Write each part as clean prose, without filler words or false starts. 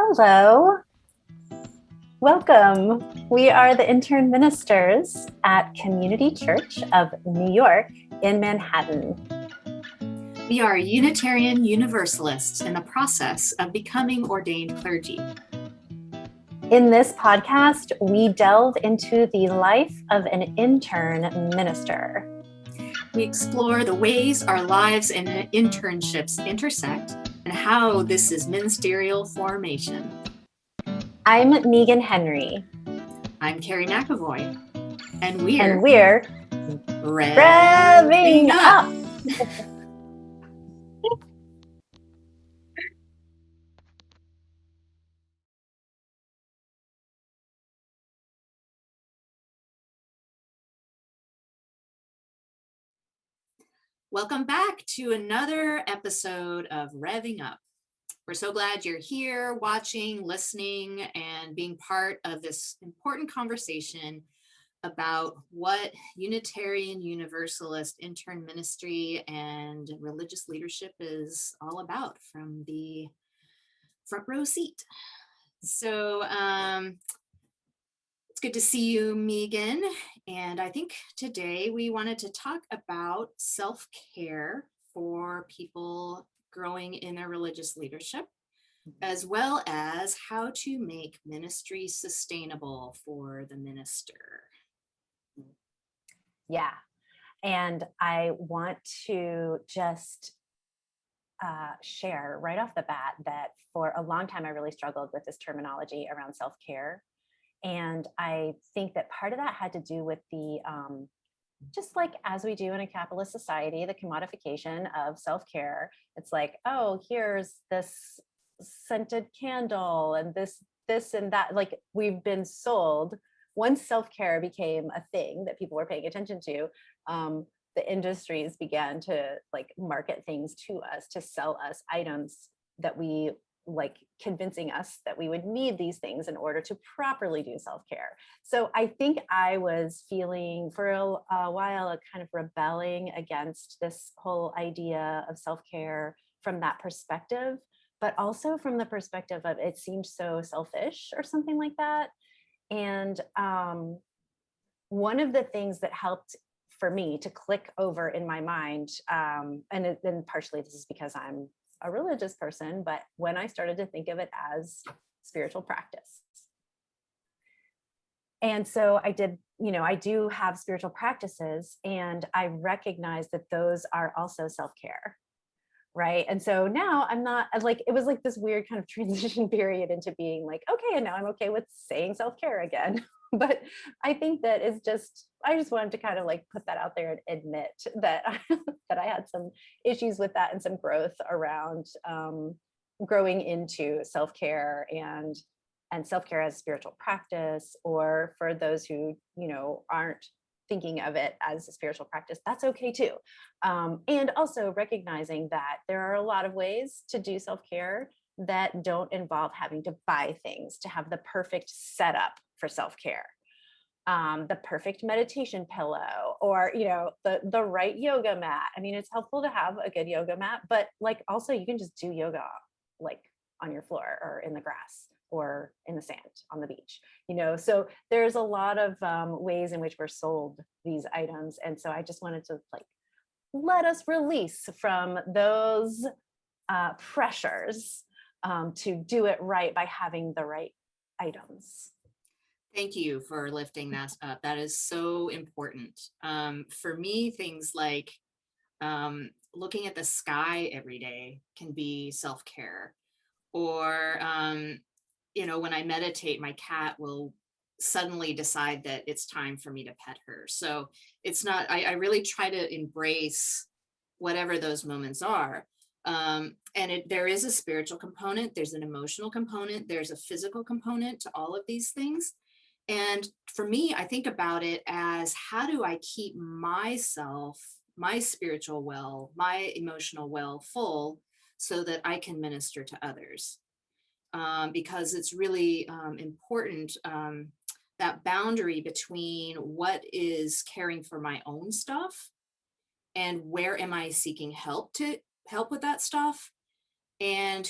Hello, welcome. We are the intern ministers at Community Church of New York in Manhattan. We are Unitarian Universalists in the process of becoming ordained clergy. In this podcast, we delve into the life of an intern minister. We explore the ways our lives and internships intersect and how this is ministerial formation. I'm Meagan Henry. I'm Carrie McAvoy. And we're Rev'ing Up. Welcome back to another episode of Rev'ing Up. We're so glad you're here watching, listening, and being part of this important conversation about what Unitarian Universalist intern ministry and religious leadership is all about from the front row seat. So it's good to see you, Meagan. And I think today we wanted to talk about self-care for people growing in their religious leadership, as well as how to make ministry sustainable for the minister. Yeah, and I want to just share right off the bat that for a long time I really struggled with this terminology around self-care. And I think that part of that had to do with the just like as we do in a capitalist society, the commodification of self-care. It's like, oh, here's this scented candle and this and that. Like we've been sold. Once self-care became a thing that people were paying attention to, the industries began to like market things to us, to sell us items that we like, convincing us that we would need these things in order to properly do self-care. So I think I was feeling for a while kind of rebelling against this whole idea of self-care from that perspective, but also from the perspective of it seemed so selfish or something like that. And one of the things that helped for me to click over in my mind, and then partially this is because I'm a religious person, but when I started to think of it as spiritual practice. And so I did, I do have spiritual practices, and I recognize that those are also self-care. Right. And so now I'm not like, it was like this weird kind of transition period into being like, okay, and now I'm okay with saying self-care again. But I think that is just, I just wanted to kind of like put that out there and admit that that I had some issues with that and some growth around growing into self-care and self-care as spiritual practice, or for those who, aren't thinking of it as a spiritual practice, that's okay too. And also recognizing that there are a lot of ways to do self-care that don't involve having to buy things to have the perfect setup for self-care. The perfect meditation pillow, or the right yoga mat. I mean, it's helpful to have a good yoga mat, but like also you can just do yoga like on your floor or in the grass or in the sand on the beach, so there's a lot of ways in which we're sold these items. And so I just wanted to like let us release from those pressures to do it right by having the right items. Thank you for lifting that up. That is so important. For me, things like looking at the sky every day can be self-care. Or, when I meditate, my cat will suddenly decide that it's time for me to pet her. So it's not, I really try to embrace whatever those moments are. And there is a spiritual component, there's an emotional component, there's a physical component to all of these things. And for me, I think about it as, how do I keep myself, my spiritual well, my emotional well full, so that I can minister to others? Because it's really important, that boundary between what is caring for my own stuff and where am I seeking help with that stuff, and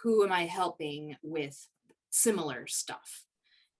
who am I helping with similar stuff.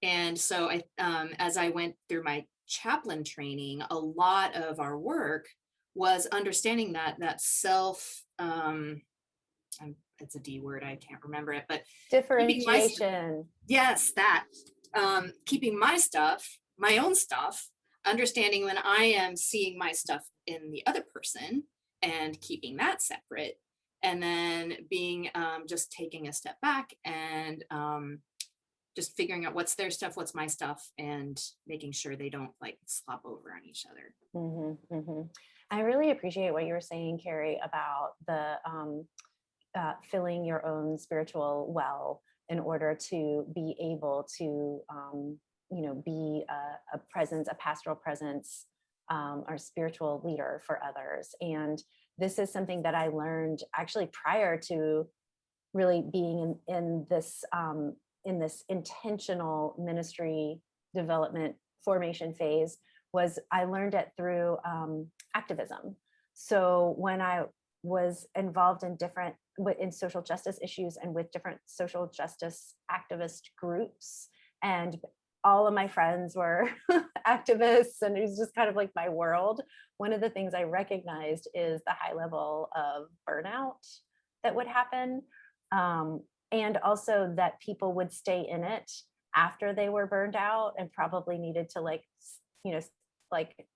And so as I went through my chaplain training, a lot of our work was understanding that self, it's a D word, I can't remember it, but keeping my Differentiation. yes, that keeping my stuff, my own stuff, understanding when I am seeing my stuff in the other person and keeping that separate, and then being just taking a step back and just figuring out what's their stuff, what's my stuff, and making sure they don't like slop over on each other. I really appreciate what you were saying, Carrie, about the filling your own spiritual well in order to be able to, be a presence, a pastoral presence, or spiritual leader for others. And this is something that I learned actually prior to really being in this intentional ministry development formation phase. Was I learned it through activism. So when I was involved in social justice issues and with different social justice activist groups, and all of my friends were activists, and it was just kind of like my world. One of the things I recognized is the high level of burnout that would happen. And also that people would stay in it after they were burned out and probably needed to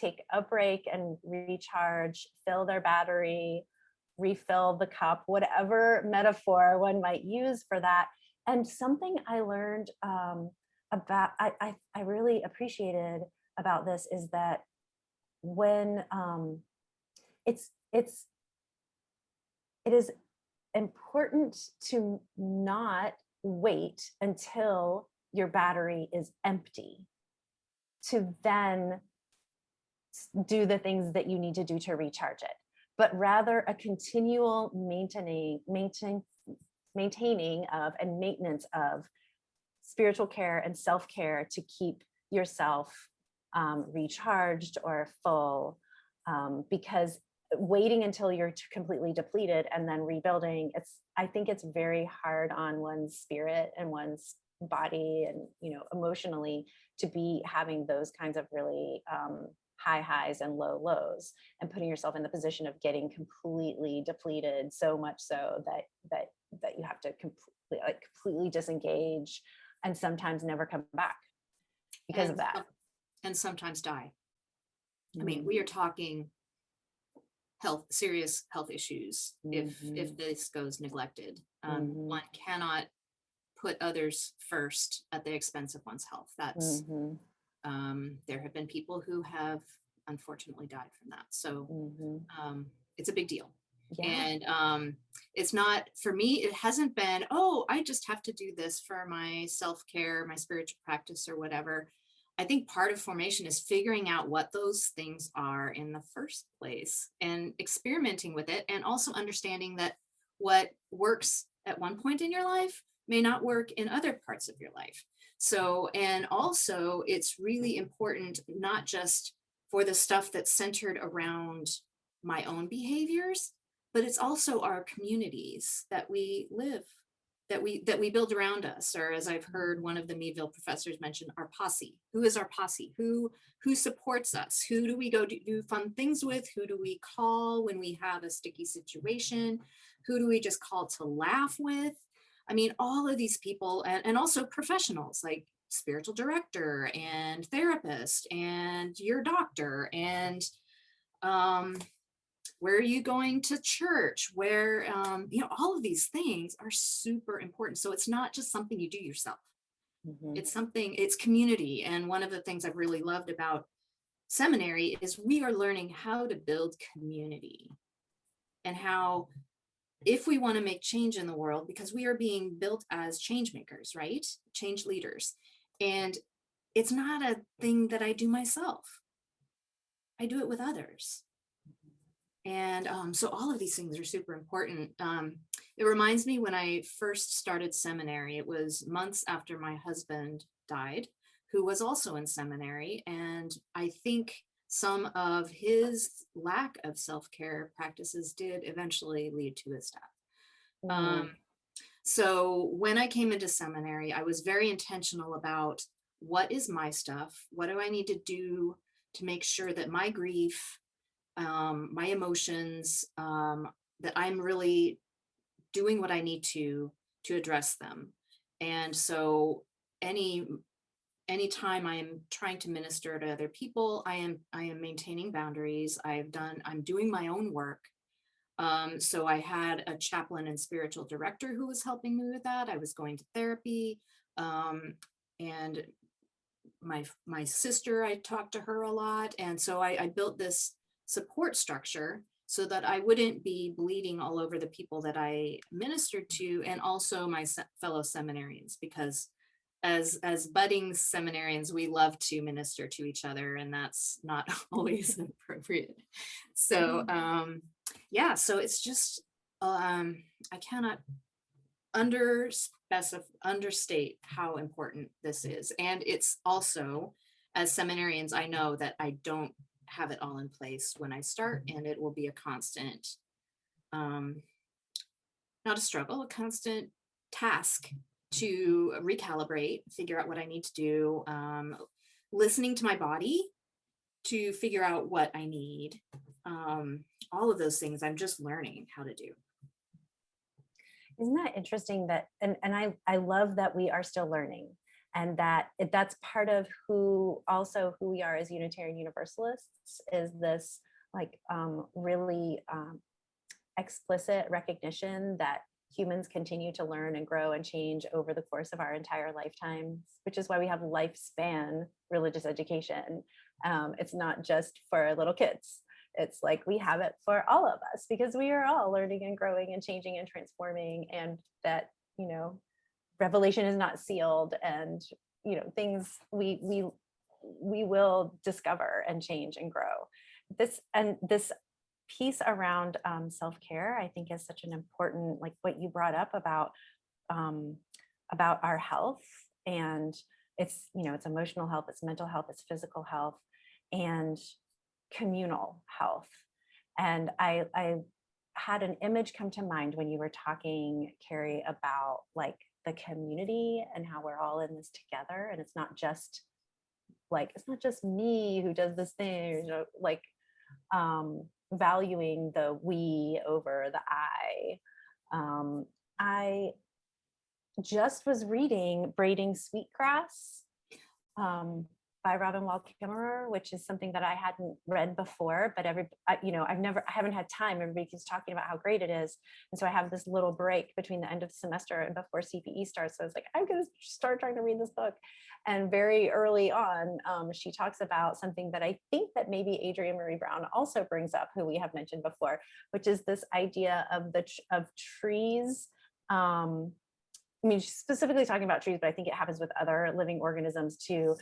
take a break and recharge, fill their battery, refill the cup, whatever metaphor one might use for that. And something I learned about, I really appreciated about this is that when it is important to not wait until your battery is empty to then do the things that you need to do to recharge it, but rather a continual maintaining of and maintenance of spiritual care and self-care to keep yourself recharged or full, because waiting until you're completely depleted and then rebuilding, I think it's very hard on one's spirit and one's body and emotionally to be having those kinds of really high highs and low lows, and putting yourself in the position of getting completely depleted, so much so that you have to completely disengage and sometimes never come back because of that, and sometimes die. I mean, we are talking serious health issues if this goes neglected. One cannot put others first at the expense of one's health. That's there have been people who have unfortunately died from that. So it's a big deal. Yeah. And it's not, for me, it hasn't been, oh, I just have to do this for my self-care, my spiritual practice or whatever. I think part of formation is figuring out what those things are in the first place and experimenting with it, and also understanding that what works at one point in your life may not work in other parts of your life. So, and also it's really important, not just for the stuff that's centered around my own behaviors, but it's also our communities that we live, that we build around us. Or as I've heard one of the Meadville professors mention, our posse. Who is our posse? Who supports us? Who do we go do fun things with? Who do we call when we have a sticky situation? Who do we just call to laugh with? I mean, all of these people, and also professionals like spiritual director and therapist and your doctor, and where are you going to church, where, all of these things are super important. So it's not just something you do yourself. It's community. And one of the things I've really loved about seminary is we are learning how to build community, and how, if we want to make change in the world, because we are being built as change makers, right? Change leaders. And it's not a thing that I do myself. I do it with others. And so all of these things are super important. It reminds me when I first started seminary, it was months after my husband died, who was also in seminary. And I think some of his lack of self-care practices did eventually lead to his death. Mm. So when I came into seminary, I was very intentional about what is my stuff? What do I need to do to make sure that my grief, my emotions, that I'm really doing what I need to address them. And so any anytime I am trying to minister to other people, I am maintaining boundaries. I'm doing my own work. So I had a chaplain and spiritual director who was helping me with that. I was going to therapy. And my sister, I talked to her a lot. And so I built this support structure so that I wouldn't be bleeding all over the people that I ministered to, and also my fellow seminarians, because as budding seminarians, we love to minister to each other, and that's not always appropriate. So yeah, so it's just I cannot understate how important this is. And it's also, as seminarians, I know that I don't have it all in place when I start, and it will be a constant, um, not a struggle, a constant task to recalibrate, figure out what I need to do, listening to my body to figure out what I need. All of those things I'm just learning how to do. Isn't that interesting that, and I love that we are still learning, and that that's part of who we are as Unitarian Universalists, is this like really explicit recognition that humans continue to learn and grow and change over the course of our entire lifetimes, which is why we have lifespan religious education. It's not just for little kids. It's like we have it for all of us, because we are all learning and growing and changing and transforming, and that, you know, revelation is not sealed, and, you know, things we will discover and change and grow. This piece around self-care, I think, is such an important, like what you brought up about our health, and it's, you know, it's emotional health, it's mental health, it's physical health, and communal health. And I had an image come to mind when you were talking, Carrie, about like the community and how we're all in this together, and it's not just me who does this thing, you know, like valuing the we over the I just was reading Braiding Sweetgrass by Robin Wall Kimmerer, which is something that I hadn't read before, but I haven't had time. Everybody keeps talking about how great it is. And so I have this little break between the end of the semester and before CPE starts. So I was like, I'm going to start trying to read this book. And very early on, she talks about something that I think that maybe Adrienne Marie Brown also brings up, who we have mentioned before, which is this idea of trees. I mean, she's specifically talking about trees, but I think it happens with other living organisms too,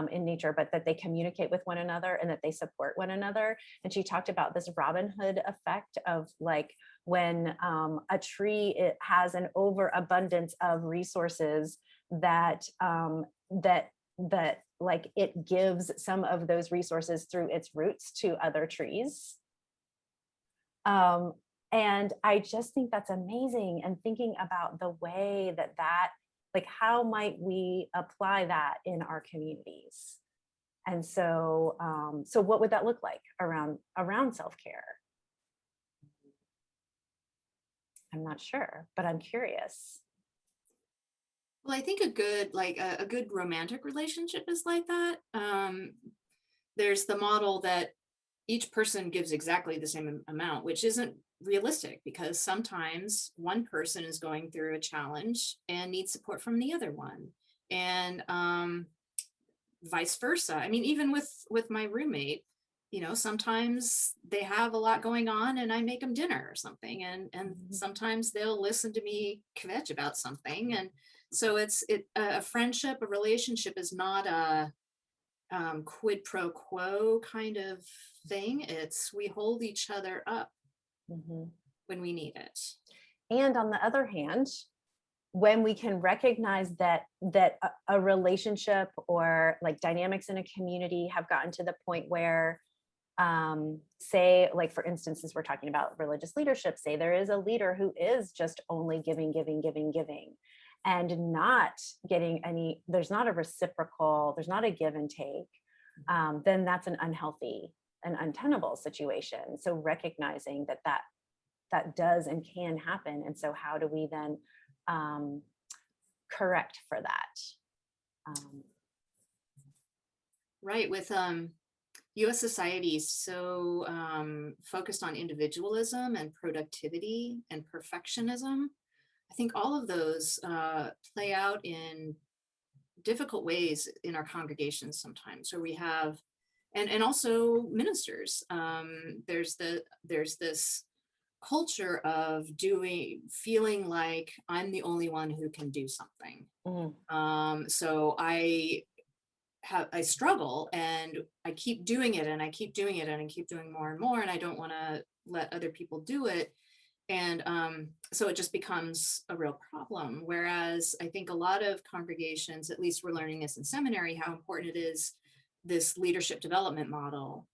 in nature, but that they communicate with one another and that they support one another. And she talked about this Robin Hood effect of like when a tree, it has an overabundance of resources that like it gives some of those resources through its roots to other trees. And I just think that's amazing. And thinking about the way that like, how might we apply that in our communities? And so, so what would that look like around self-care? I'm not sure, but I'm curious. Well, I think a good romantic relationship is like that. There's the model that each person gives exactly the same amount, which isn't realistic, because sometimes one person is going through a challenge and needs support from the other one, and vice versa. I mean, even with my roommate, you know, sometimes they have a lot going on and I make them dinner or something, and sometimes they'll listen to me kvetch about something. And so a friendship, a relationship is not a quid pro quo kind of thing. It's we hold each other up when we need it. And on the other hand, when we can recognize that a relationship or like dynamics in a community have gotten to the point where Say, like, for instance, since we're talking about religious leadership, say there is a leader who is just only giving, giving, giving, giving, and not getting any, there's not a reciprocal, there's not a give and take, then that's an unhealthy and untenable situation. So recognizing that does and can happen. And so how do we then correct for that? Right. With US society is so focused on individualism and productivity and perfectionism. I think all of those play out in difficult ways in our congregations sometimes, where we have, and also ministers. There's this culture of feeling like I'm the only one who can do something. So I struggle, and I keep doing it, and I keep doing it, and I keep doing more and more, and I don't want to let other people do it. And so it just becomes a real problem. Whereas I think a lot of congregations, at least we're learning this in seminary, how important it is, this leadership development model,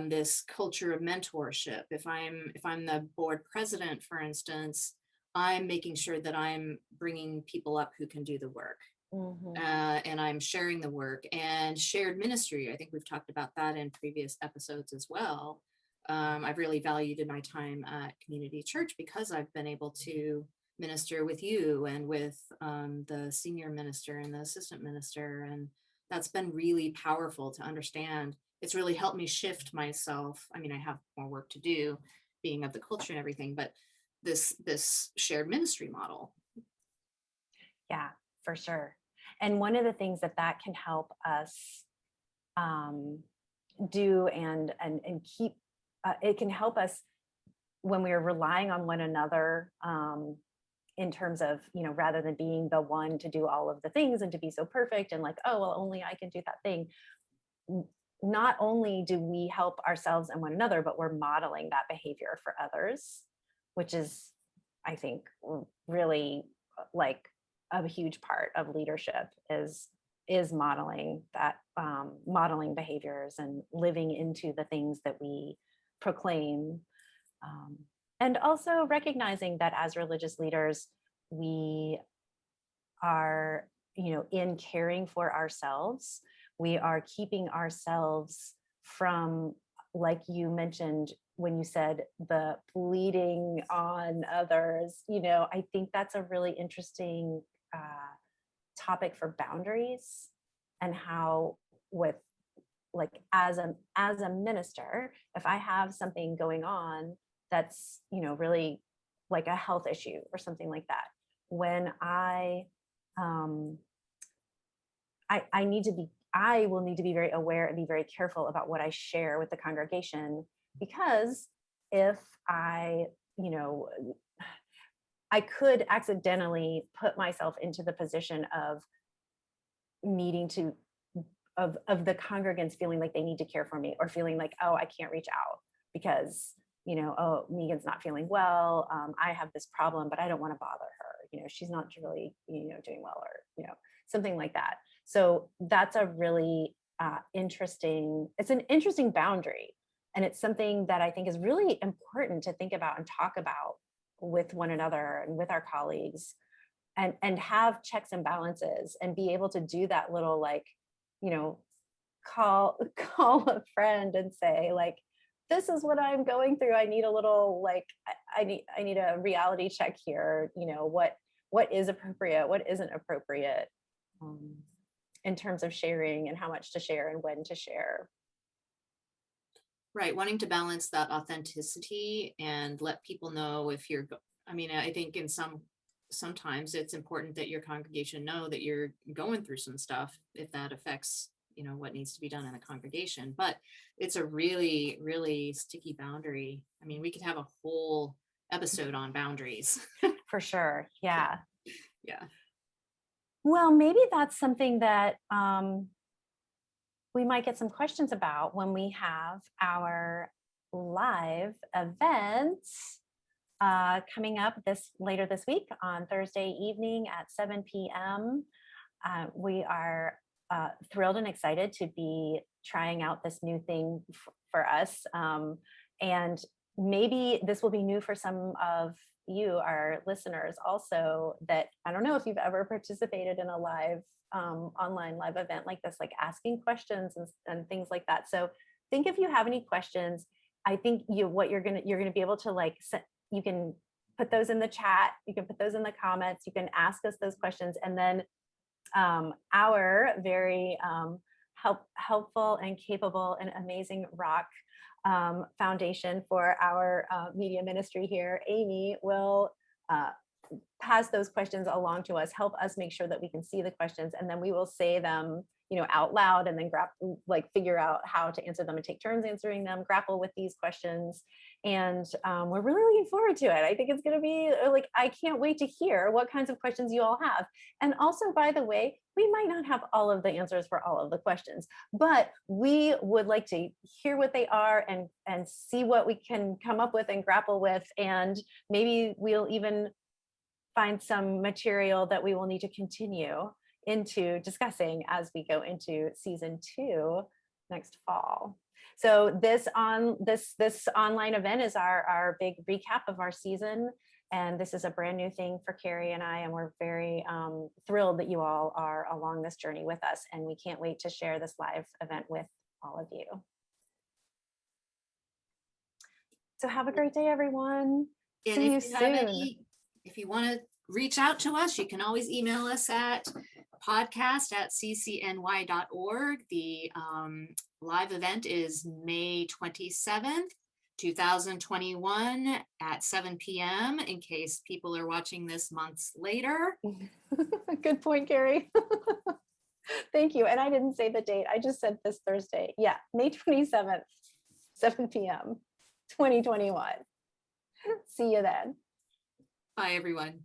this culture of mentorship. If I'm the board president, for instance, I'm making sure that I'm bringing people up who can do the work. And I'm sharing the work, and shared ministry. I think we've talked about that in previous episodes as well. I've really valued in my time at community church because I've been able to minister with you and with the senior minister and the assistant minister. And that's been really powerful to understand. It's really helped me shift myself. I mean, I have more work to do being of the culture and everything, but this shared ministry model. Yeah, for sure. And one of the things that can help us do and keep, it can help us when we're relying on one another, in terms of, rather than being the one to do all of the things and to be so perfect and like, oh, well, only I can do that thing. Not only do we help ourselves and one another, but we're modeling that behavior for others, which is, I think, really like a huge part of leadership is modeling that, modeling behaviors and living into the things that we proclaim, and also recognizing that as religious leaders, we are, in caring for ourselves, we are keeping ourselves from, like you mentioned when you said the bleeding on others, I think that's a really interesting topic for boundaries, and how, with, like, as a minister, if I have something going on that's, really like a health issue or something like that, when I will need to be very aware and be very careful about what I share with the congregation, because if I could accidentally put myself into the position of needing to, of the congregants feeling like they need to care for me, or feeling like, oh, I can't reach out because, oh, Meagan's not feeling well. I have this problem, but I don't want to bother her. She's not really, doing well, or, something like that. So that's a really it's an interesting boundary. And it's something that I think is really important to think about and talk about with one another and with our colleagues, and have checks and balances, and be able to do that little, like, call a friend and say, like, this is what I'm going through. I need a little, like, I need a reality check here. What is appropriate, what isn't appropriate, in terms of sharing, and how much to share and when to share. Right, wanting to balance that authenticity and let people know if you're, I think sometimes it's important that your congregation know that you're going through some stuff, if that affects, what needs to be done in the congregation. But it's a really, really sticky boundary. We could have a whole episode on boundaries. For sure. Yeah. Yeah. Well, maybe that's something that we might get some questions about when we have our live events coming up later this week on Thursday evening at 7 p.m. We are thrilled and excited to be trying out this new thing for us. And maybe this will be new for some of you, our listeners also, that I don't know if you've ever participated in a live online live event like this, like asking questions and things like that. So think if you have any questions. I think you're gonna be able to like you can put those in the chat, you can put those in the comments, you can ask us those questions, and then our very helpful and capable and amazing rock foundation for our media ministry here, Amy, will pass those questions along to us, help us make sure that we can see the questions, and then we will say them, out loud, and then figure out how to answer them and take turns answering them, grapple with these questions. And we're really looking forward to it. I think it's going to be I can't wait to hear what kinds of questions you all have. And also, by the way, we might not have all of the answers for all of the questions, but we would like to hear what they are and see what we can come up with and grapple with. And maybe we'll even find some material that we will need to continue into discussing as we go into season 2 next fall. So this online event is our big recap of our season. And this is a brand new thing for Carrie and I, and we're very thrilled that you all are along this journey with us. And we can't wait to share this live event with all of you. So have a great day, everyone. And See you if you have soon. if you want to reach out to us, you can always email us at podcast@ccny.org. The live event is May 27th, 2021 at 7 p.m. in case people are watching this months later. Good point, Carrie. Thank you. And I didn't say the date. I just said this Thursday. Yeah, May 27th, 7 p.m., 2021. See you then. Bye, everyone.